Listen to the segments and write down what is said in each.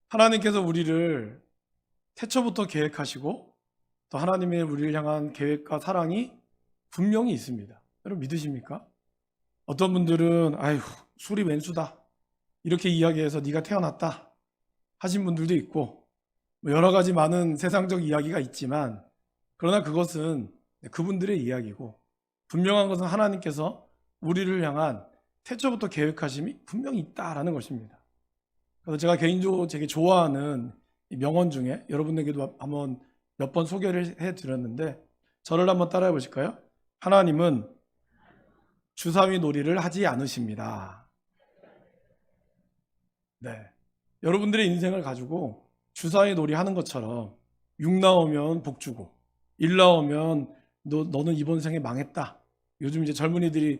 하나님께서 우리를 태초부터 계획하시고 또 하나님의 우리를 향한 계획과 사랑이 분명히 있습니다. 여러분 믿으십니까? 어떤 분들은 아휴 술이 왼수다 이렇게 이야기해서 네가 태어났다 하신 분들도 있고 여러 가지 많은 세상적 이야기가 있지만 그러나 그것은 그분들의 이야기고 분명한 것은 하나님께서 우리를 향한 태초부터 계획하심이 분명히 있다라는 것입니다. 그래서 제가 개인적으로 되게 좋아하는 명언 중에 여러분에게도 한번 몇 번 소개를 해드렸는데 저를 한번 따라해 보실까요? 하나님은 주사위 놀이를 하지 않으십니다. 네, 여러분들의 인생을 가지고 주사위 놀이 하는 것처럼 6 나오면 복 주고 1 나오면 너는 이번 생에 망했다. 요즘 이제 젊은이들이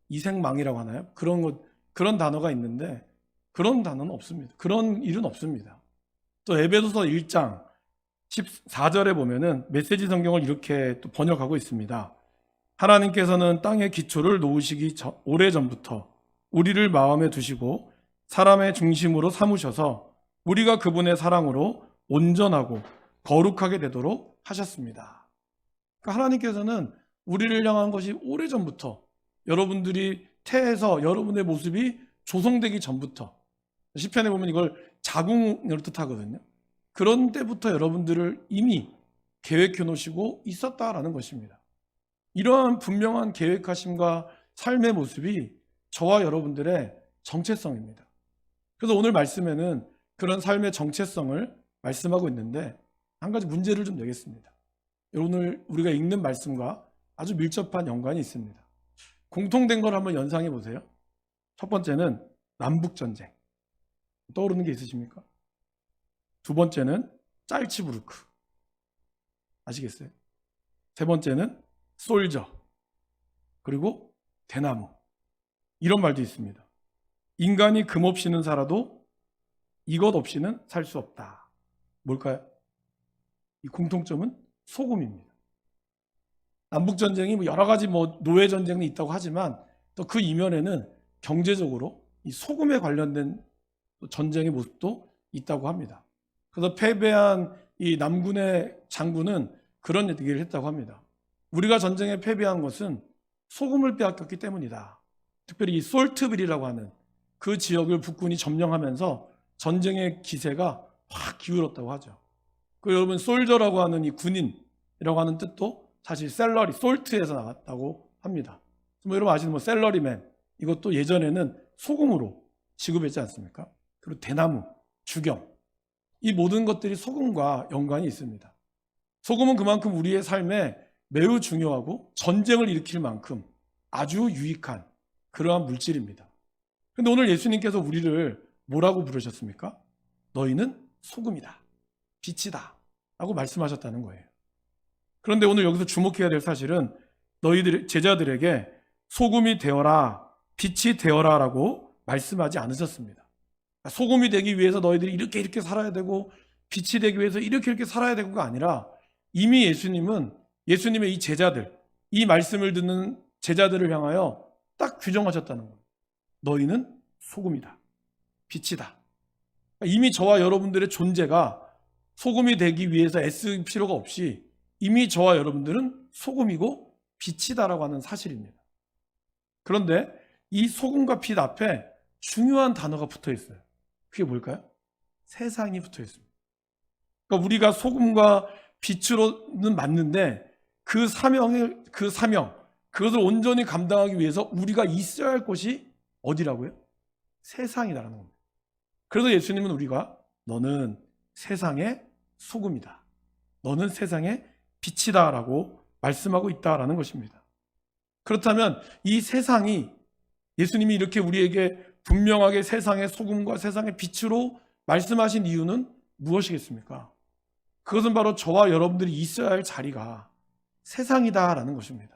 이생망이라고 하나요? 그런 단어가 있는데 그런 단어는 없습니다. 그런 일은 없습니다. 또 에베소서 1장 14절에 보면은 메시지 성경을 이렇게 또 번역하고 있습니다. 하나님께서는 땅의 기초를 놓으시기 오래전부터 우리를 마음에 두시고 사람의 중심으로 삼으셔서 우리가 그분의 사랑으로 온전하고 거룩하게 되도록 하셨습니다. 그러니까 하나님께서는 우리를 향한 것이 오래전부터 여러분들이 태에서 여러분의 모습이 조성되기 전부터 시편에 보면 이걸 자궁을 뜻하거든요. 그런 때부터 여러분들을 이미 계획해 놓으시고 있었다라는 것입니다. 이러한 분명한 계획하심과 삶의 모습이 저와 여러분들의 정체성입니다. 그래서 오늘 말씀에는 그런 삶의 정체성을 말씀하고 있는데 한 가지 문제를 좀 내겠습니다. 오늘 우리가 읽는 말씀과 아주 밀접한 연관이 있습니다. 공통된 걸 한번 연상해 보세요. 첫 번째는 남북전쟁. 떠오르는 게 있으십니까? 두 번째는 짤츠부르크. 아시겠어요? 세 번째는 솔저. 그리고 대나무. 이런 말도 있습니다. 인간이 금 없이는 살아도 이것 없이는 살 수 없다. 뭘까요? 이 공통점은 소금입니다. 남북전쟁이 여러 가지 노예전쟁이 있다고 하지만 또 그 이면에는 경제적으로 이 소금에 관련된 전쟁의 모습도 있다고 합니다. 그래서 패배한 이 남군의 장군은 그런 얘기를 했다고 합니다. 우리가 전쟁에 패배한 것은 소금을 빼앗겼기 때문이다. 특별히 이 솔트빌이라고 하는 그 지역을 북군이 점령하면서 전쟁의 기세가 확 기울었다고 하죠. 그 여러분 솔저라고 하는 이 군인이라고 하는 뜻도 사실 셀러리, 솔트에서 나왔다고 합니다. 여러분 아시는 셀러리맨 이것도 예전에는 소금으로 지급했지 않습니까? 그리고 대나무, 주경 이 모든 것들이 소금과 연관이 있습니다. 소금은 그만큼 우리의 삶에 매우 중요하고 전쟁을 일으킬 만큼 아주 유익한 그러한 물질입니다. 그런데 오늘 예수님께서 우리를 뭐라고 부르셨습니까? 너희는 소금이다, 빛이다 라고 말씀하셨다는 거예요. 그런데 오늘 여기서 주목해야 될 사실은 너희들 제자들에게 소금이 되어라, 빛이 되어라 라고 말씀하지 않으셨습니다. 소금이 되기 위해서 너희들이 이렇게 살아야 되고 빛이 되기 위해서 이렇게 살아야 되고가 아니라 이미 예수님은 예수님의 이 제자들, 이 말씀을 듣는 제자들을 향하여 딱 규정하셨다는 거예요. 너희는 소금이다, 빛이다. 이미 저와 여러분들의 존재가 소금이 되기 위해서 애쓸 필요가 없이 이미 저와 여러분들은 소금이고 빛이다라고 하는 사실입니다. 그런데 이 소금과 빛 앞에 중요한 단어가 붙어 있어요. 그게 뭘까요? 세상이 붙어 있습니다. 그러니까 우리가 소금과 빛으로는 맞는데 그 사명, 그것을 온전히 감당하기 위해서 우리가 있어야 할 곳이 어디라고요? 세상이라는 겁니다. 그래서 예수님은 우리가 너는 세상의 소금이다, 너는 세상의 빛이다 라고 말씀하고 있다라는 것입니다. 그렇다면 이 세상이 예수님이 이렇게 우리에게 분명하게 세상의 소금과 세상의 빛으로 말씀하신 이유는 무엇이겠습니까? 그것은 바로 저와 여러분들이 있어야 할 자리가 세상이다라는 것입니다.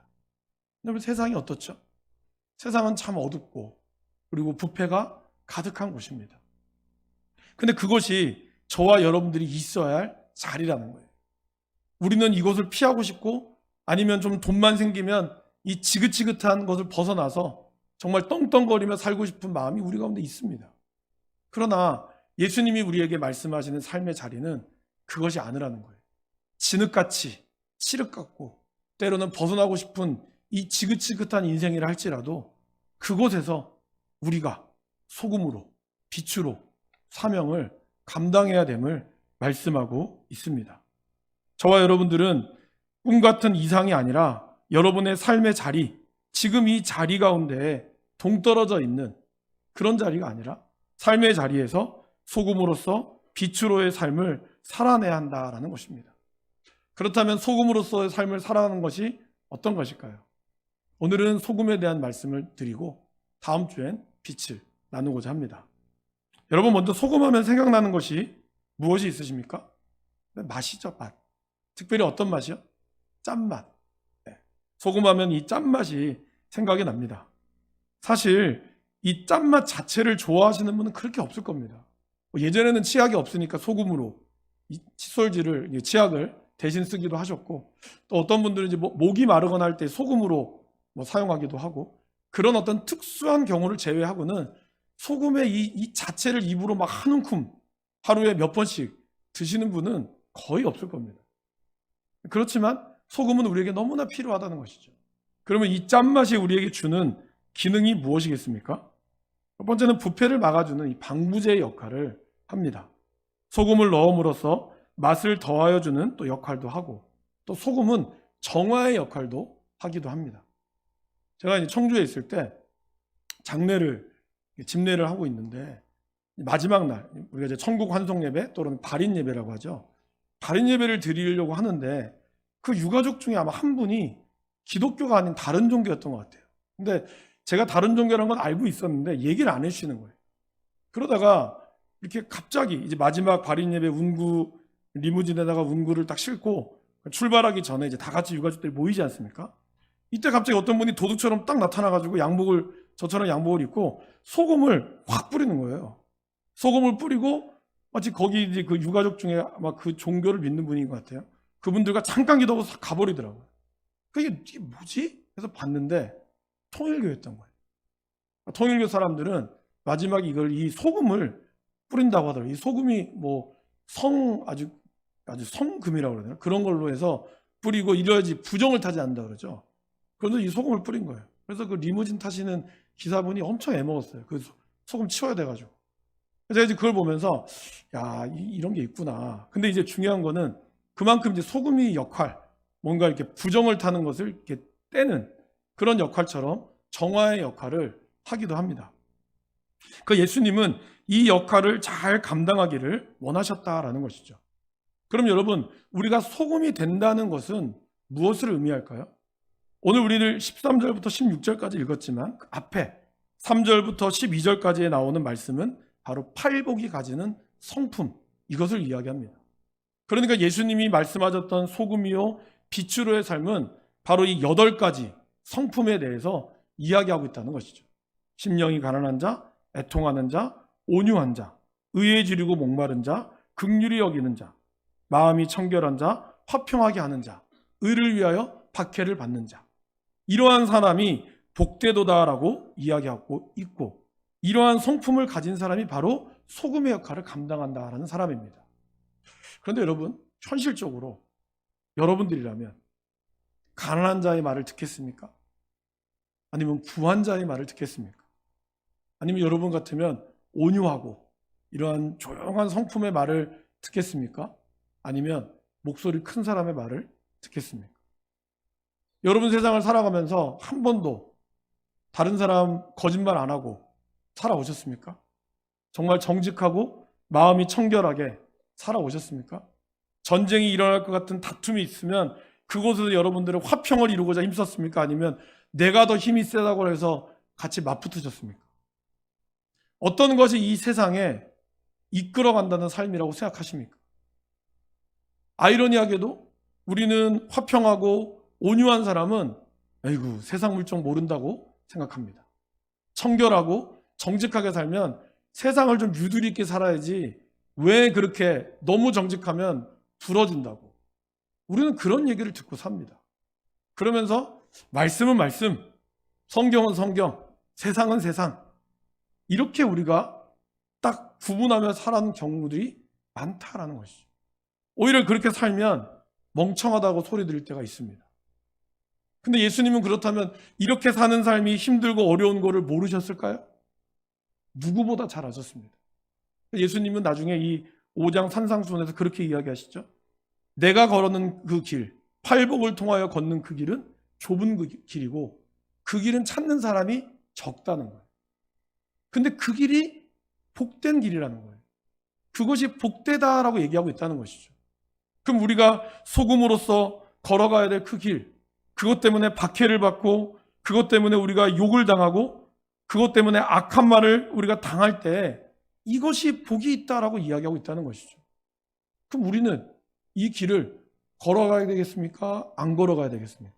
여러분 세상이 어떻죠? 세상은 참 어둡고 그리고 부패가 가득한 곳입니다. 근데 그것이 저와 여러분들이 있어야 할 자리라는 거예요. 우리는 이것을 피하고 싶고 아니면 좀 돈만 생기면 이 지긋지긋한 것을 벗어나서 정말 떵떵거리며 살고 싶은 마음이 우리 가운데 있습니다. 그러나 예수님이 우리에게 말씀하시는 삶의 자리는 그것이 아니라는 거예요. 진흙같이 칠흑 같고 때로는 벗어나고 싶은 이 지긋지긋한 인생이라 할지라도 그곳에서 우리가 소금으로 빛으로 사명을 감당해야 됨을 말씀하고 있습니다. 저와 여러분들은 꿈 같은 이상이 아니라 여러분의 삶의 자리, 지금 이 자리 가운데 동떨어져 있는 그런 자리가 아니라 삶의 자리에서 소금으로서 빛으로의 삶을 살아내야 한다라는 것입니다. 그렇다면 소금으로서의 삶을 살아가는 것이 어떤 것일까요? 오늘은 소금에 대한 말씀을 드리고 다음 주엔 빛을 나누고자 합니다. 여러분, 먼저 소금하면 생각나는 것이 무엇이 있으십니까? 맛이죠, 맛. 특별히 어떤 맛이요? 짠맛. 소금하면 이 짠맛이 생각이 납니다. 사실 이 짠맛 자체를 좋아하시는 분은 그렇게 없을 겁니다. 예전에는 치약이 없으니까 소금으로 이 칫솔질을, 치약을 대신 쓰기도 하셨고, 또 어떤 분들은 이제 목이 마르거나 할 때 소금으로 사용하기도 하고, 그런 어떤 특수한 경우를 제외하고는 소금의 이 자체를 입으로 막 한 움큼 하루에 몇 번씩 드시는 분은 거의 없을 겁니다. 그렇지만 소금은 우리에게 너무나 필요하다는 것이죠. 그러면 이 짠맛이 우리에게 주는 기능이 무엇이겠습니까? 첫 번째는 부패를 막아주는 이 방부제의 역할을 합니다. 소금을 넣음으로써 맛을 더하여 주는 또 역할도 하고, 또 소금은 정화의 역할도 하기도 합니다. 제가 이제 청주에 있을 때 집례를 하고 있는데, 마지막 날 우리가 이제 천국 환송 예배 또는 발인 예배라고 하죠. 발인 예배를 드리려고 하는데 그 유가족 중에 아마 한 분이 기독교가 아닌 다른 종교였던 것 같아요. 근데 제가 다른 종교라는 건 알고 있었는데 얘기를 안 해주시는 거예요. 그러다가 이렇게 갑자기 이제 마지막 발인 예배 운구 리무진에다가 운구를 딱 싣고 출발하기 전에 이제 다 같이 유가족들이 모이지 않습니까? 이때 갑자기 어떤 분이 도둑처럼 딱 나타나가지고 저처럼 양복을 입고 소금을 확 뿌리는 거예요. 소금을 뿌리고 마치 거기 이제 그 유가족 중에 아마 그 종교를 믿는 분인 것 같아요. 그분들과 잠깐 기도하고 가버리더라고요. 이게 뭐지? 그래서 봤는데 통일교였던 거예요. 통일교 사람들은 마지막에 이 소금을 뿌린다고 하더라고요. 이 소금이 아주 성금이라고 그러나요? 그런 걸로 해서 뿌리고 이래야지 부정을 타지 않는다 그러죠. 그래서 이 소금을 뿌린 거예요. 그래서 그 리무진 타시는 기사분이 엄청 애먹었어요. 그 소금 치워야 돼가지고. 그래서 이제 그걸 보면서 이런 게 있구나. 근데 이제 중요한 거는 그만큼 이제 소금의 역할, 뭔가 이렇게 부정을 타는 것을 이렇게 떼는 그런 역할처럼 정화의 역할을 하기도 합니다. 그 예수님은 이 역할을 잘 감당하기를 원하셨다라는 것이죠. 그럼 여러분, 우리가 소금이 된다는 것은 무엇을 의미할까요? 오늘 우리를 13절부터 16절까지 읽었지만 그 앞에 3절부터 12절까지에 나오는 말씀은 바로 팔복이 가지는 성품, 이것을 이야기합니다. 그러니까 예수님이 말씀하셨던 소금이요 빛으로의 삶은 바로 이 8가지 성품에 대해서 이야기하고 있다는 것이죠. 심령이 가난한 자, 애통하는 자, 온유한 자, 의에 지르고 목마른 자, 긍휼히 여기는 자, 마음이 청결한 자, 화평하게 하는 자, 의를 위하여 박해를 받는 자, 이러한 사람이 복되도다라고 이야기하고 있고, 이러한 성품을 가진 사람이 바로 소금의 역할을 감당한다라는 사람입니다. 그런데 여러분, 현실적으로 여러분들이라면 가난한 자의 말을 듣겠습니까? 아니면 부한 자의 말을 듣겠습니까? 아니면 여러분 같으면 온유하고 이러한 조용한 성품의 말을 듣겠습니까? 아니면 목소리 큰 사람의 말을 듣겠습니까? 여러분 세상을 살아가면서 한 번도 다른 사람 거짓말 안 하고 살아오셨습니까? 정말 정직하고 마음이 청결하게 살아오셨습니까? 전쟁이 일어날 것 같은 다툼이 있으면 그곳에서 여러분들은 화평을 이루고자 힘썼습니까? 아니면 내가 더 힘이 세다고 해서 같이 맞붙으셨습니까? 어떤 것이 이 세상에 이끌어간다는 삶이라고 생각하십니까? 아이러니하게도 우리는 화평하고 온유한 사람은 아이고 세상 물정 모른다고 생각합니다. 청결하고 정직하게 살면 세상을 좀 유두리 있게 살아야지 왜 그렇게 너무 정직하면 부러진다고. 우리는 그런 얘기를 듣고 삽니다. 그러면서 말씀은 말씀, 성경은 성경, 세상은 세상, 이렇게 우리가 딱 구분하며 살아가는 경우들이 많다라는 것이죠. 오히려 그렇게 살면 멍청하다고 소리 들을 때가 있습니다. 근데 예수님은 그렇다면 이렇게 사는 삶이 힘들고 어려운 거를 모르셨을까요? 누구보다 잘 아셨습니다. 예수님은 나중에 이 5장 산상수훈에서 그렇게 이야기하시죠. 내가 걸었는 그 길, 팔복을 통하여 걷는 그 길은 좁은 그 길이고 그 길은 찾는 사람이 적다는 거예요. 근데 그 길이 복된 길이라는 거예요. 그것이 복되다라고 얘기하고 있다는 것이죠. 그럼 우리가 소금으로서 걸어가야 될 그 길, 그것 때문에 박해를 받고 그것 때문에 우리가 욕을 당하고 그것 때문에 악한 말을 우리가 당할 때 이것이 복이 있다라고 이야기하고 있다는 것이죠. 그럼 우리는 이 길을 걸어가야 되겠습니까? 안 걸어가야 되겠습니까?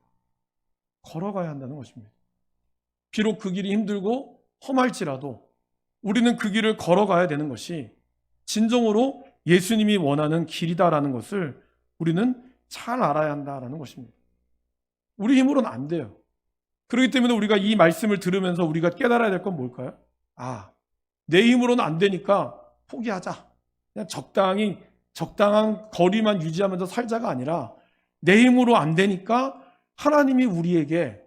걸어가야 한다는 것입니다. 비록 그 길이 힘들고 험할지라도 우리는 그 길을 걸어가야 되는 것이 진정으로 예수님이 원하는 길이다라는 것을 우리는 잘 알아야 한다라는 것입니다. 우리 힘으로는 안 돼요. 그렇기 때문에 우리가 이 말씀을 들으면서 우리가 깨달아야 될 건 뭘까요? 내 힘으로는 안 되니까 포기하자. 그냥 적당한 거리만 유지하면서 살자가 아니라 내 힘으로 안 되니까 하나님이 우리에게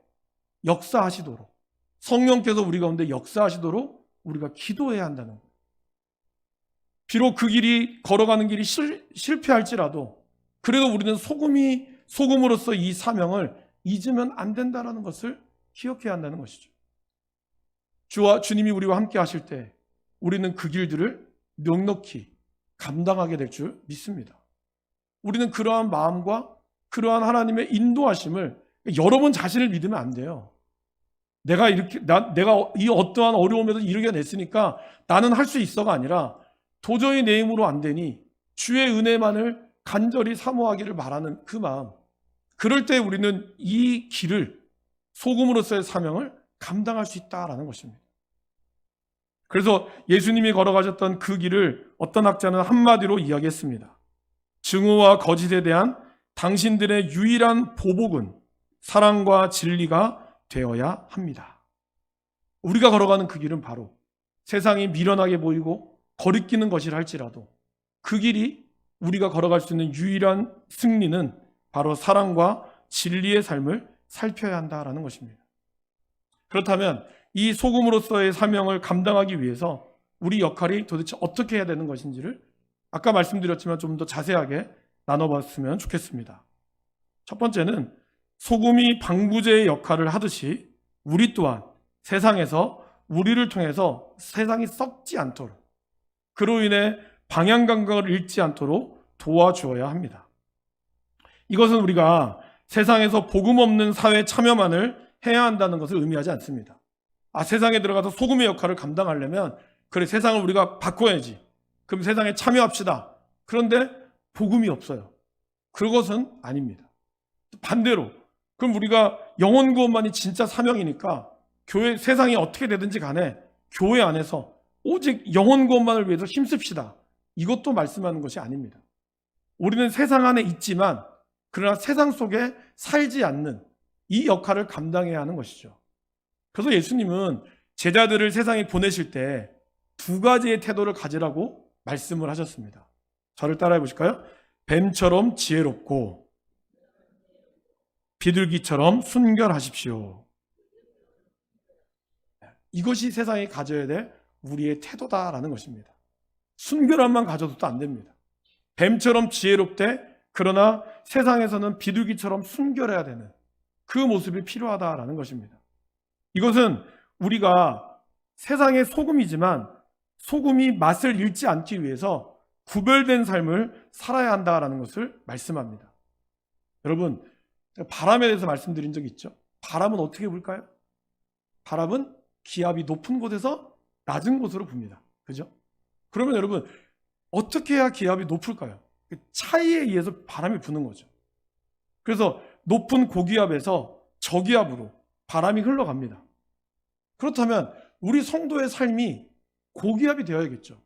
역사하시도록, 성령께서 우리 가운데 역사하시도록 우리가 기도해야 한다는 거예요. 비록 그 길이 걸어가는 길이 실패할지라도 그래도 우리는 소금으로서 이 사명을 잊으면 안 된다는 것을 기억해야 한다는 것이죠. 주님이 우리와 함께 하실 때 우리는 그 길들을 넉넉히 감당하게 될 줄 믿습니다. 우리는 그러한 마음과 그러한 하나님의 인도하심을 여러 번 자신을 믿으면 안 돼요. 내가 이 어떠한 어려움에도 이겨냈으니까 나는 할 수 있어가 아니라 도저히 내 힘으로 안 되니 주의 은혜만을 간절히 사모하기를 바라는 그 마음. 그럴 때 우리는 이 길을 소금으로서의 사명을 감당할 수 있다라는 것입니다. 그래서 예수님이 걸어가셨던 그 길을 어떤 학자는 한마디로 이야기했습니다. 증오와 거짓에 대한 당신들의 유일한 보복은 사랑과 진리가 되어야 합니다. 우리가 걸어가는 그 길은 바로 세상이 미련하게 보이고 거리끼는 것이라 할지라도 그 길이 우리가 걸어갈 수 있는 유일한 승리는 바로 사랑과 진리의 삶을 살펴야 한다라는 것입니다. 그렇다면 이 소금으로서의 사명을 감당하기 위해서 우리 역할이 도대체 어떻게 해야 되는 것인지를 아까 말씀드렸지만 좀 더 자세하게 나눠봤으면 좋겠습니다. 첫 번째는 소금이 방부제의 역할을 하듯이 우리 또한 세상에서 우리를 통해서 세상이 썩지 않도록 그로 인해 방향 감각을 잃지 않도록 도와주어야 합니다. 이것은 우리가 세상에서 복음 없는 사회 참여만을 해야 한다는 것을 의미하지 않습니다. 세상에 들어가서 소금의 역할을 감당하려면 그래 세상을 우리가 바꿔야지. 그럼 세상에 참여합시다. 그런데 복음이 없어요. 그것은 아닙니다. 반대로 그럼 우리가 영혼 구원만이 진짜 사명이니까 교회 세상이 어떻게 되든지 간에 교회 안에서 오직 영혼 구원만을 위해서 힘씁시다. 이것도 말씀하는 것이 아닙니다. 우리는 세상 안에 있지만 그러나 세상 속에 살지 않는 이 역할을 감당해야 하는 것이죠. 그래서 예수님은 제자들을 세상에 보내실 때 두 가지의 태도를 가지라고 말씀을 하셨습니다. 저를 따라해 보실까요? 뱀처럼 지혜롭고 비둘기처럼 순결하십시오. 이것이 세상에 가져야 될 우리의 태도다라는 것입니다. 순결함만 가져도 또 안 됩니다. 뱀처럼 지혜롭되 그러나 세상에서는 비둘기처럼 순결해야 되는 그 모습이 필요하다라는 것입니다. 이것은 우리가 세상의 소금이지만 소금이 맛을 잃지 않기 위해서 구별된 삶을 살아야 한다라는 것을 말씀합니다. 여러분, 바람에 대해서 말씀드린 적이 있죠. 바람은 어떻게 불까요? 바람은 기압이 높은 곳에서 낮은 곳으로 붑니다. 그죠? 그러면 여러분, 어떻게 해야 기압이 높을까요? 차이에 의해서 바람이 부는 거죠. 그래서 높은 고기압에서 저기압으로 바람이 흘러갑니다. 그렇다면 우리 성도의 삶이 고기압이 되어야겠죠.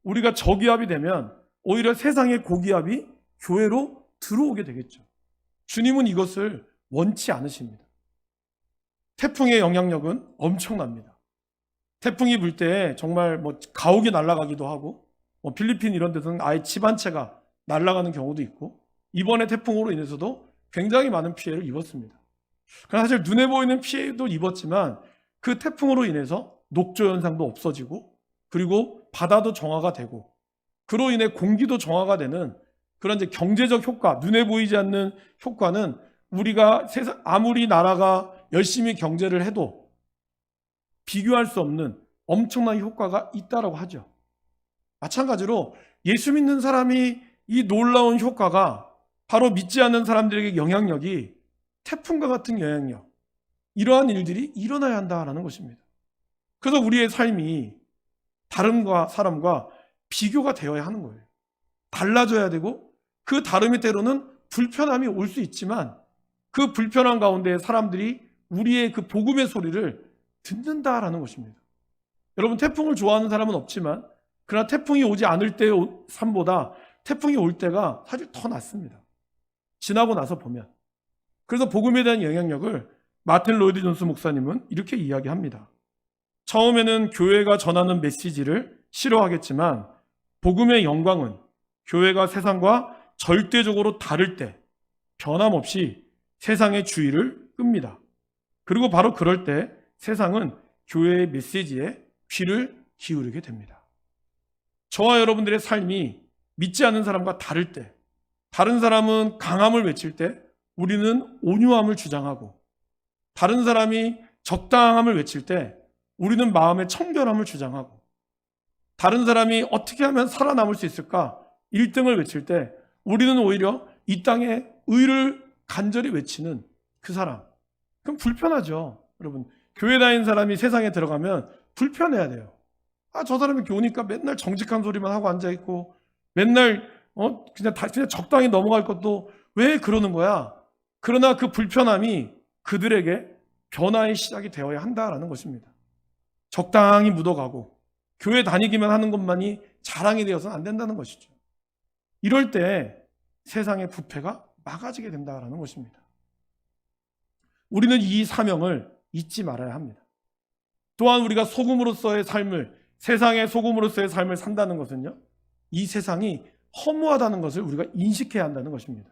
우리가 저기압이 되면 오히려 세상의 고기압이 교회로 들어오게 되겠죠. 주님은 이것을 원치 않으십니다. 태풍의 영향력은 엄청납니다. 태풍이 불 때 정말 뭐 가옥이 날아가기도 하고, 뭐 필리핀 이런 데서는 아예 집 한 채가 날아가는 경우도 있고, 이번에 태풍으로 인해서도 굉장히 많은 피해를 입었습니다. 그러나 사실 눈에 보이는 피해도 입었지만 그 태풍으로 인해서 녹조 현상도 없어지고, 그리고 바다도 정화가 되고, 그로 인해 공기도 정화가 되는 그런 이제 경제적 효과, 눈에 보이지 않는 효과는 우리가 아무리 나라가 열심히 경제를 해도 비교할 수 없는 엄청난 효과가 있다라고 하죠. 마찬가지로 예수 믿는 사람이 이 놀라운 효과가 바로 믿지 않는 사람들에게 영향력이 태풍과 같은 영향력, 이러한 일들이 일어나야 한다라는 것입니다. 그래서 우리의 삶이 다른 사람과 비교가 되어야 하는 거예요. 달라져야 되고, 그 다름이 때로는 불편함이 올 수 있지만 그 불편한 가운데 사람들이 우리의 그 복음의 소리를 듣는다라는 것입니다. 여러분, 태풍을 좋아하는 사람은 없지만, 그러나 태풍이 오지 않을 때의 삶보다 태풍이 올 때가 사실 더 낫습니다. 지나고 나서 보면. 그래서 복음에 대한 영향력을 마틴 로이드 존스 목사님은 이렇게 이야기합니다. 처음에는 교회가 전하는 메시지를 싫어하겠지만 복음의 영광은 교회가 세상과 절대적으로 다를 때 변함없이 세상의 주의를 끕니다. 그리고 바로 그럴 때 세상은 교회의 메시지에 귀를 기울이게 됩니다. 저와 여러분들의 삶이 믿지 않는 사람과 다를 때, 다른 사람은 강함을 외칠 때 우리는 온유함을 주장하고, 다른 사람이 적당함을 외칠 때 우리는 마음의 청결함을 주장하고, 다른 사람이 어떻게 하면 살아남을 수 있을까 1등을 외칠 때 우리는 오히려 이 땅에 의를 간절히 외치는 그 사람. 그럼 불편하죠. 여러분, 교회 다니는 사람이 세상에 들어가면 불편해야 돼요. 저 사람이 이렇게 오니까 맨날 정직한 소리만 하고 앉아있고, 맨날 그냥 적당히 넘어갈 것도 왜 그러는 거야? 그러나 그 불편함이 그들에게 변화의 시작이 되어야 한다라는 것입니다. 적당히 묻어가고 교회 다니기만 하는 것만이 자랑이 되어서는 안 된다는 것이죠. 이럴 때 세상의 부패가 막아지게 된다라는 것입니다. 우리는 이 사명을 잊지 말아야 합니다. 또한 우리가 소금으로서의 삶을, 세상의 소금으로서의 삶을 산다는 것은요, 이 세상이 허무하다는 것을 우리가 인식해야 한다는 것입니다.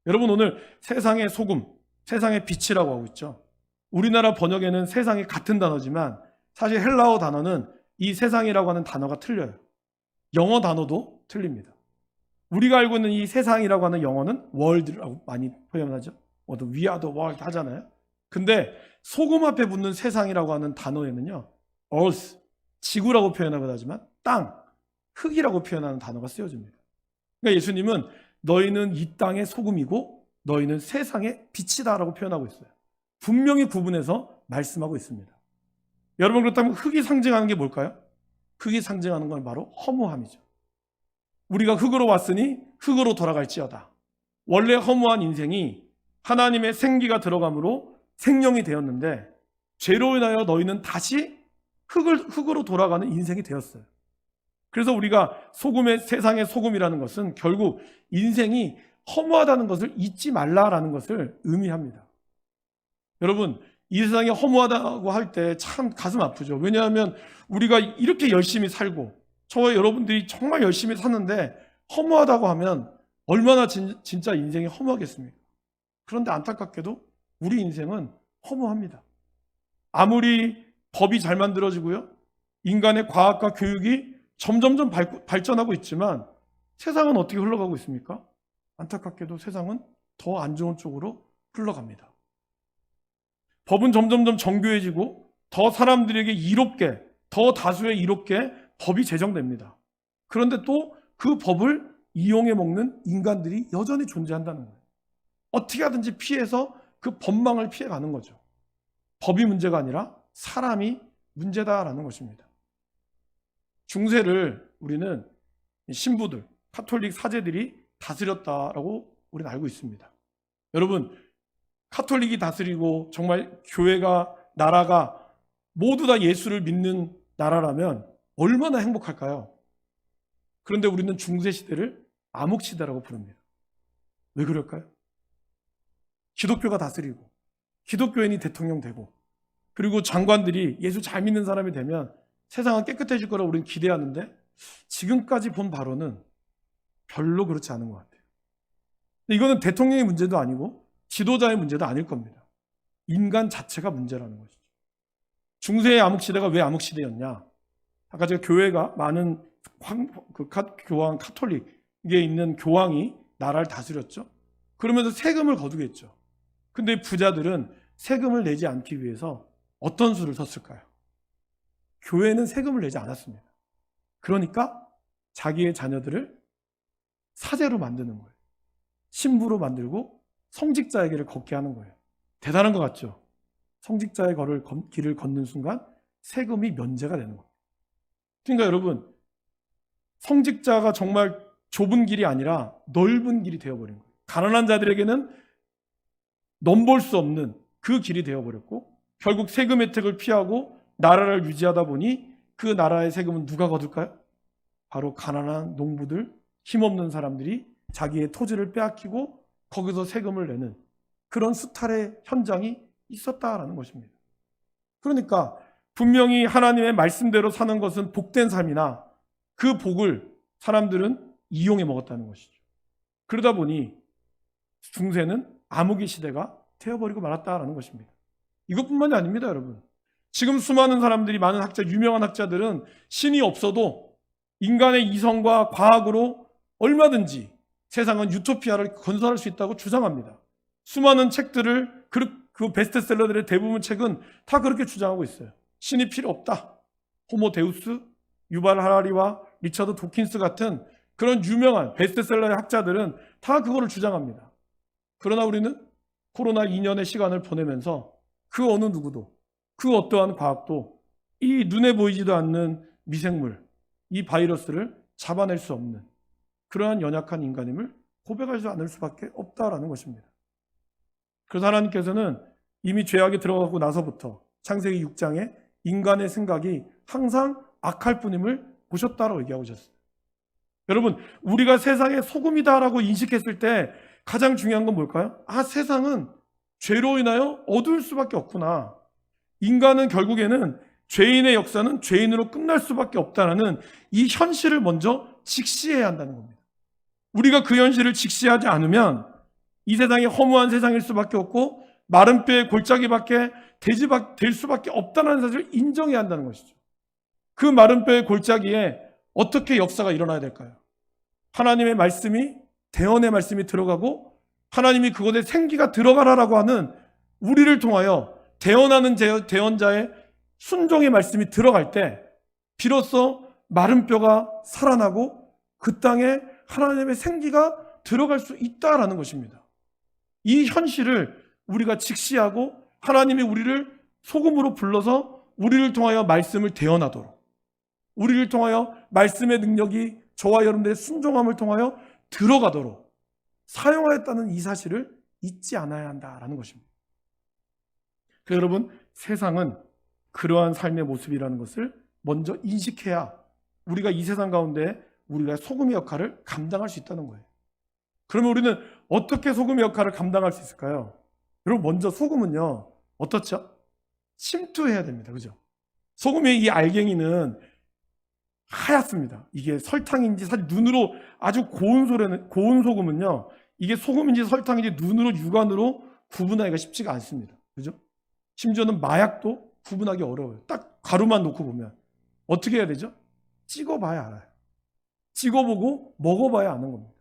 여러분, 오늘 세상의 소금, 세상의 빛이라고 하고 있죠. 우리나라 번역에는 세상이 같은 단어지만 사실 헬라어 단어는 이 세상이라고 하는 단어가 틀려요. 영어 단어도 틀립니다. 우리가 알고 있는 이 세상이라고 하는 영어는 world라고 많이 표현하죠. We are the world 하잖아요. 근데 소금 앞에 붙는 세상이라고 하는 단어에는요, earth, 지구라고 표현하기도 하지만 땅, 흙이라고 표현하는 단어가 쓰여집니다. 그러니까 예수님은 너희는 이 땅의 소금이고 너희는 세상의 빛이다라고 표현하고 있어요. 분명히 구분해서 말씀하고 있습니다. 여러분, 그렇다면 흙이 상징하는 게 뭘까요? 흙이 상징하는 건 바로 허무함이죠. 우리가 흙으로 왔으니 흙으로 돌아갈지어다. 원래 허무한 인생이 하나님의 생기가 들어감으로 생명이 되었는데, 죄로 인하여 너희는 다시 흙으로 돌아가는 인생이 되었어요. 그래서 우리가 세상의 소금이라는 것은 결국 인생이 허무하다는 것을 잊지 말라라는 것을 의미합니다. 여러분, 이 세상이 허무하다고 할 때 참 가슴 아프죠. 왜냐하면 우리가 이렇게 열심히 살고, 저와 여러분들이 정말 열심히 사는데 허무하다고 하면 얼마나 진짜 인생이 허무하겠습니까? 그런데 안타깝게도 우리 인생은 허무합니다. 아무리 법이 잘 만들어지고요, 인간의 과학과 교육이 점점점 발전하고 있지만 세상은 어떻게 흘러가고 있습니까? 안타깝게도 세상은 더 안 좋은 쪽으로 흘러갑니다. 법은 점점점 정교해지고 더 사람들에게 이롭게, 더 다수의 이롭게 법이 제정됩니다. 그런데 또 그 법을 이용해 먹는 인간들이 여전히 존재한다는 거예요. 어떻게 하든지 피해서 그 법망을 피해가는 거죠. 법이 문제가 아니라 사람이 문제다라는 것입니다. 중세를 우리는 신부들, 카톨릭 사제들이 다스렸다라고 우리는 알고 있습니다. 여러분, 카톨릭이 다스리고 정말 교회가, 나라가 모두 다 예수를 믿는 나라라면 얼마나 행복할까요? 그런데 우리는 중세 시대를 암흑 시대라고 부릅니다. 왜 그럴까요? 기독교가 다스리고 기독교인이 대통령 되고 그리고 장관들이 예수 잘 믿는 사람이 되면 세상은 깨끗해질 거라고 우리는 기대하는데 지금까지 본 바로는 별로 그렇지 않은 것 같아요. 이거는 대통령의 문제도 아니고 지도자의 문제도 아닐 겁니다. 인간 자체가 문제라는 것이죠. 중세의 암흑시대가 왜 암흑시대였냐? 아까 제가 교회가 많은 교황 카톨릭에 있는 교황이 나라를 다스렸죠. 그러면서 세금을 거두겠죠. 근데 부자들은 세금을 내지 않기 위해서 어떤 수를 섰을까요? 교회는 세금을 내지 않았습니다. 그러니까 자기의 자녀들을 사제로 만드는 거예요. 신부로 만들고 성직자에게를 걷게 하는 거예요. 대단한 것 같죠? 성직자의 길을 걷는 순간 세금이 면제가 되는 거예요. 그러니까 여러분, 성직자가 정말 좁은 길이 아니라 넓은 길이 되어버린 거예요. 가난한 자들에게는 넘볼 수 없는 그 길이 되어버렸고, 결국 세금 혜택을 피하고 나라를 유지하다 보니 그 나라의 세금은 누가 거둘까요? 바로 가난한 농부들, 힘없는 사람들이 자기의 토지를 빼앗기고 거기서 세금을 내는 그런 수탈의 현장이 있었다라는 것입니다. 그러니까 분명히 하나님의 말씀대로 사는 것은 복된 삶이나 그 복을 사람들은 이용해 먹었다는 것이죠. 그러다 보니 중세는 암흑의 시대가 되어버리고 말았다라는 것입니다. 이것뿐만이 아닙니다, 여러분. 지금 수많은 사람들이, 많은 학자, 유명한 학자들은 신이 없어도 인간의 이성과 과학으로 얼마든지 세상은 유토피아를 건설할 수 있다고 주장합니다. 수많은 책들을, 그 베스트셀러들의 대부분 책은 다 그렇게 주장하고 있어요. 신이 필요 없다. 호모 데우스, 유발 하라리와 리처드 도킨스 같은 그런 유명한 베스트셀러의 학자들은 다 그거를 주장합니다. 그러나 우리는 코로나 2년의 시간을 보내면서 그 어느 누구도, 그 어떠한 과학도 이 눈에 보이지도 않는 미생물, 이 바이러스를 잡아낼 수 없는 그러한 연약한 인간임을 고백하지 않을 수밖에 없다라는 것입니다. 그래서 하나님께서는 이미 죄악에 들어가고 나서부터 창세기 6장에 인간의 생각이 항상 악할 뿐임을 보셨다라고 얘기하고 있었어요. 여러분, 우리가 세상의 소금이다라고 인식했을 때 가장 중요한 건 뭘까요? 세상은 죄로 인하여 어두울 수밖에 없구나. 인간은 결국에는 죄인의 역사는 죄인으로 끝날 수밖에 없다는 이 현실을 먼저 직시해야 한다는 겁니다. 우리가 그 현실을 직시하지 않으면 이 세상이 허무한 세상일 수밖에 없고 마른 뼈에 골짜기밖에 될 수밖에 없다는 사실을 인정해야 한다는 것이죠. 그 마른 뼈의 골짜기에 어떻게 역사가 일어나야 될까요? 하나님의 말씀이, 대언의 말씀이 들어가고 하나님이 그곳에 생기가 들어가라라고 하는 우리를 통하여 대언하는 대언자의 순종의 말씀이 들어갈 때 비로소 마른 뼈가 살아나고 그 땅에 하나님의 생기가 들어갈 수 있다라는 것입니다. 이 현실을 우리가 직시하고 하나님이 우리를 소금으로 불러서 우리를 통하여 말씀을 대언하도록, 우리를 통하여 말씀의 능력이 저와 여러분들의 순종함을 통하여 들어가도록 사용하였다는 이 사실을 잊지 않아야 한다라는 것입니다. 그래서 여러분, 세상은 그러한 삶의 모습이라는 것을 먼저 인식해야 우리가 이 세상 가운데 우리가 소금의 역할을 감당할 수 있다는 거예요. 그러면 우리는 어떻게 소금의 역할을 감당할 수 있을까요? 여러분, 먼저 소금은요, 어떻죠? 침투해야 됩니다. 그죠? 소금의 이 알갱이는 하얗습니다. 이게 설탕인지, 사실 눈으로 아주 고운 소금은요, 이게 소금인지 설탕인지 눈으로, 육안으로 구분하기가 쉽지가 않습니다. 그죠? 심지어는 마약도 구분하기 어려워요. 딱 가루만 놓고 보면. 어떻게 해야 되죠? 찍어봐야 알아요. 찍어보고 먹어봐야 아는 겁니다.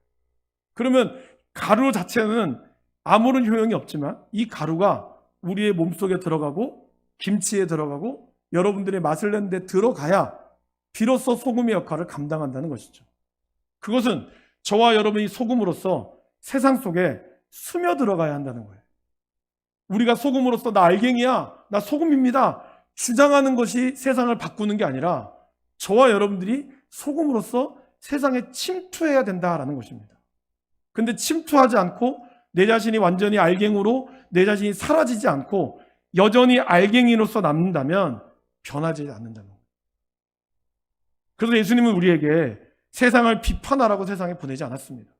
그러면 가루 자체는 아무런 효용이 없지만 이 가루가 우리의 몸속에 들어가고 김치에 들어가고 여러분들의 맛을 내는 데 들어가야 비로소 소금의 역할을 감당한다는 것이죠. 그것은 저와 여러분이 소금으로서 세상 속에 스며들어가야 한다는 거예요. 우리가 소금으로서 나 알갱이야, 나 소금입니다 주장하는 것이 세상을 바꾸는 게 아니라 저와 여러분들이 소금으로서 세상에 침투해야 된다라는 것입니다. 근데 침투하지 않고 내 자신이 완전히 알갱이로 내 자신이 사라지지 않고 여전히 알갱이로서 남는다면 변하지 않는다는 거예요. 그래서 예수님은 우리에게 세상을 비판하라고 세상에 보내지 않았습니다.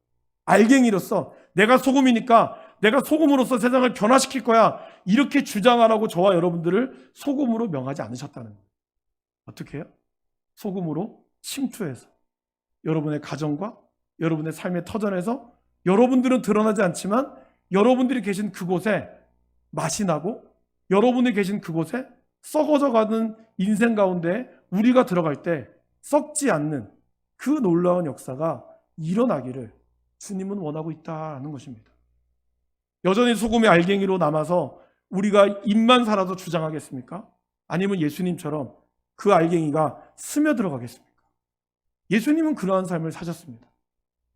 알갱이로서 내가 소금이니까 내가 소금으로서 세상을 변화시킬 거야, 이렇게 주장하라고 저와 여러분들을 소금으로 명하지 않으셨다는 거예요. 어떻게 해요? 소금으로 침투해서 여러분의 가정과 여러분의 삶의 터전에서 여러분들은 드러나지 않지만 여러분들이 계신 그곳에 맛이 나고 여러분이 계신 그곳에 썩어져 가는 인생 가운데 우리가 들어갈 때 썩지 않는 그 놀라운 역사가 일어나기를 주님은 원하고 있다는 것입니다. 여전히 소금의 알갱이로 남아서 우리가 입만 살아도 주장하겠습니까? 아니면 예수님처럼 그 알갱이가 스며들어가겠습니까? 예수님은 그러한 삶을 사셨습니다.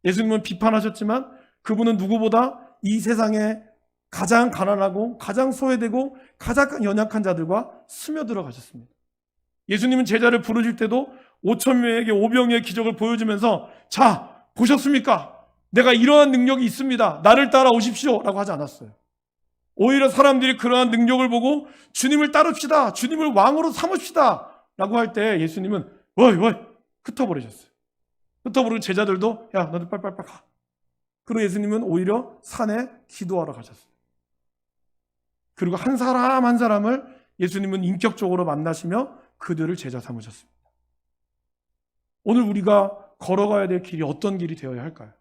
예수님은 비판하셨지만 그분은 누구보다 이 세상에 가장 가난하고 가장 소외되고 가장 연약한 자들과 스며들어 가셨습니다. 예수님은 제자를 부르실 때도 5천 명에게 오병이의 기적을 보여주면서 자, 보셨습니까? 내가 이러한 능력이 있습니다. 나를 따라오십시오 라고 하지 않았어요. 오히려 사람들이 그러한 능력을 보고 주님을 따릅시다. 주님을 왕으로 삼읍시다 라고 할 때 예수님은 어이 흩어버리셨어요. 흩어버리고 제자들도 야 너들 빨리 가. 그리고 예수님은 오히려 산에 기도하러 가셨어요. 그리고 한 사람 한 사람을 예수님은 인격적으로 만나시며 그들을 제자 삼으셨습니다. 오늘 우리가 걸어가야 될 길이 어떤 길이 되어야 할까요?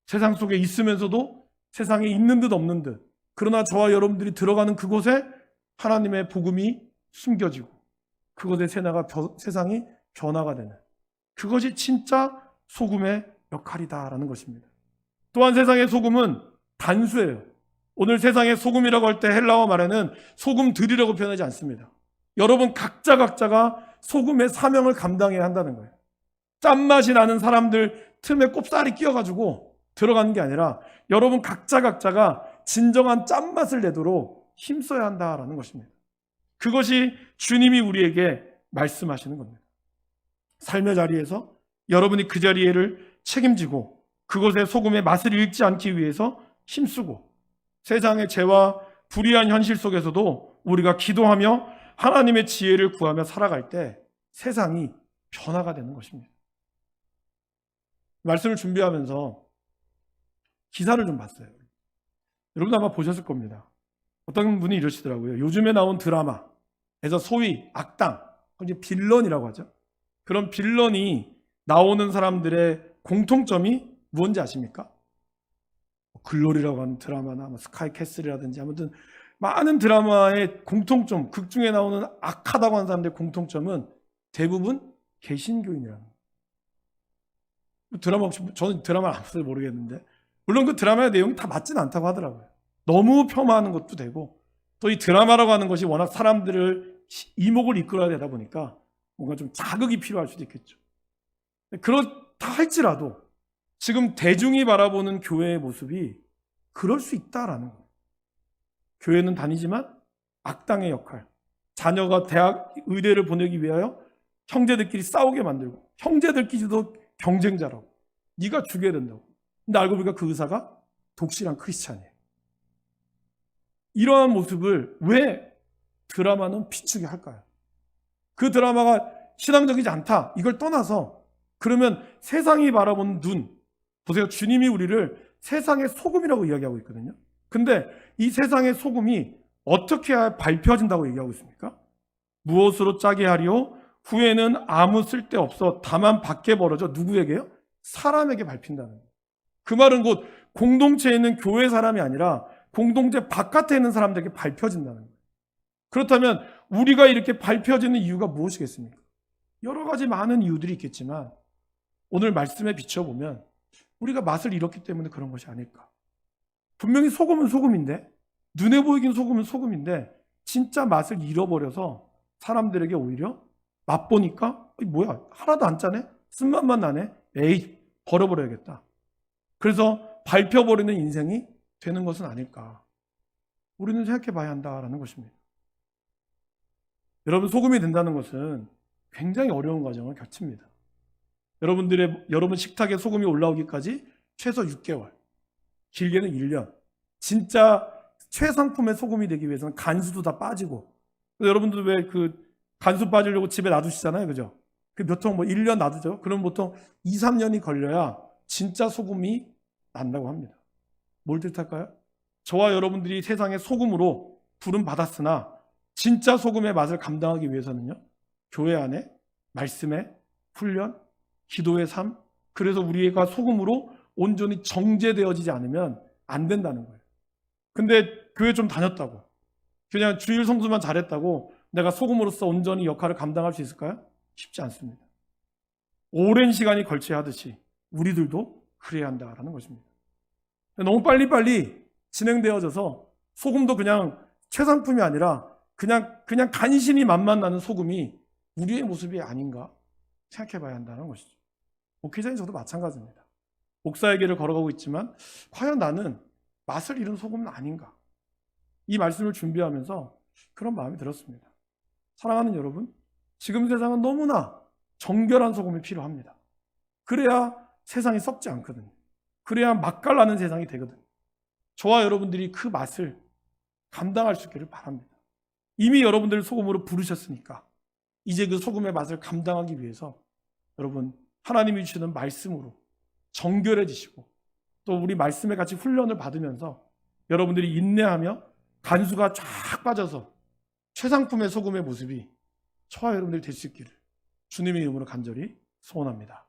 세상 속에 있으면서도 세상에 있는 듯 없는 듯, 그러나 저와 여러분들이 들어가는 그곳에 하나님의 복음이 숨겨지고 그곳에 세상이 변화가 되는, 그것이 진짜 소금의 역할이다라는 것입니다. 또한 세상의 소금은 단수예요. 오늘 세상의 소금이라고 할 때 헬라어 말에는 소금들이라고 표현하지 않습니다. 여러분 각자가 소금의 사명을 감당해야 한다는 거예요. 짠맛이 나는 사람들 틈에 꼽사리 끼워가지고 들어가는 게 아니라 여러분 각자가 진정한 짠맛을 내도록 힘써야 한다라는 것입니다. 그것이 주님이 우리에게 말씀하시는 겁니다. 삶의 자리에서 여러분이 그 자리를 책임지고 그것의 소금의 맛을 잃지 않기 위해서 힘쓰고 세상의 죄와 불의한 현실 속에서도 우리가 기도하며 하나님의 지혜를 구하며 살아갈 때 세상이 변화가 되는 것입니다. 말씀을 준비하면서 기사를 좀 봤어요. 여러분도 아마 보셨을 겁니다. 어떤 분이 이러시더라고요. 요즘에 나온 드라마에서 소위 악당, 이제 빌런이라고 하죠. 그런 빌런이 나오는 사람들의 공통점이 무엇인지 아십니까? 글로리라고 하는 드라마나 스카이 캐슬이라든지 아무튼 많은 드라마의 공통점, 극 중에 나오는 악하다고 하는 사람들의 공통점은 대부분 개신교인이라는 거예요. 드라마 혹시 저는 드라마를 안 봐서 모르겠는데 물론 그 드라마의 내용이 다 맞지는 않다고 하더라고요. 너무 폐마하는 것도 되고 또 이 드라마라고 하는 것이 워낙 사람들을 이목을 이끌어야 되다 보니까 뭔가 좀 자극이 필요할 수도 있겠죠. 그렇다 할지라도 지금 대중이 바라보는 교회의 모습이 그럴 수 있다라는 거예요. 교회는 다니지만 악당의 역할, 자녀가 대학 의대를 보내기 위하여 형제들끼리 싸우게 만들고 형제들끼리도 경쟁자라고 네가 죽여야 된다고. 근데 알고 보니까 그 의사가 독실한 크리스찬이에요. 이러한 모습을 왜 드라마는 비추게 할까요? 그 드라마가 신앙적이지 않다 이걸 떠나서 그러면 세상이 바라보는 눈, 보세요. 주님이 우리를 세상의 소금이라고 이야기하고 있거든요. 근데 이 세상의 소금이 어떻게 해야 밟혀진다고 얘기하고 있습니까? 무엇으로 짜게 하리요? 후에는 아무 쓸데없어 다만 밖에 벌어져. 누구에게요? 사람에게 밟힌다는 거예요. 그 말은 곧 공동체에 있는 교회 사람이 아니라 공동체 바깥에 있는 사람들에게 밟혀진다는 거예요. 그렇다면 우리가 이렇게 밟혀지는 이유가 무엇이겠습니까? 여러 가지 많은 이유들이 있겠지만 오늘 말씀에 비춰보면 우리가 맛을 잃었기 때문에 그런 것이 아닐까. 분명히 소금은 소금인데, 눈에 보이긴 소금은 소금인데 진짜 맛을 잃어버려서 사람들에게 오히려 맛보니까 뭐야 하나도 안 짜네? 쓴맛만 나네? 에이 버려버려야겠다. 그래서 밟혀버리는 인생이 되는 것은 아닐까. 우리는 생각해 봐야 한다라는 것입니다. 여러분 소금이 된다는 것은 굉장히 어려운 과정을 거칩니다. 여러분 식탁에 소금이 올라오기까지 최소 6개월, 길게는 1년. 진짜 최상품의 소금이 되기 위해서는 간수도 다 빠지고. 여러분들 왜 그 간수 빠지려고 집에 놔두시잖아요, 그죠? 그 보통 1년 놔두죠. 그럼 보통 2, 3년이 걸려야 진짜 소금이 난다고 합니다. 뭘 뜻할까요? 저와 여러분들이 세상의 소금으로 부름 받았으나 진짜 소금의 맛을 감당하기 위해서는요, 교회 안에 말씀의 훈련, 기도의 삶, 그래서 우리가 소금으로 온전히 정제되어지지 않으면 안 된다는 거예요. 근데 교회 좀 다녔다고, 그냥 주일 성수만 잘했다고 내가 소금으로서 온전히 역할을 감당할 수 있을까요? 쉽지 않습니다. 오랜 시간이 걸쳐야 하듯이 우리들도 그래야 한다라는 것입니다. 너무 빨리빨리 진행되어져서 소금도 그냥 최상품이 아니라 그냥 간신히 맛만 나는 소금이 우리의 모습이 아닌가 생각해 봐야 한다는 것이죠. 목회자인 저도 마찬가지입니다. 목사의 길을 걸어가고 있지만 과연 나는 맛을 잃은 소금은 아닌가? 이 말씀을 준비하면서 그런 마음이 들었습니다. 사랑하는 여러분, 지금 세상은 너무나 정결한 소금이 필요합니다. 그래야 세상이 썩지 않거든요. 그래야 맛깔나는 세상이 되거든요. 저와 여러분들이 그 맛을 감당할 수 있기를 바랍니다. 이미 여러분들 소금으로 부르셨으니까 이제 그 소금의 맛을 감당하기 위해서 여러분 하나님이 주시는 말씀으로 정결해지시고 또 우리 말씀에 같이 훈련을 받으면서 여러분들이 인내하며 간수가 쫙 빠져서 최상품의 소금의 모습이 저와 여러분들이 될 수 있기를 주님의 이름으로 간절히 소원합니다.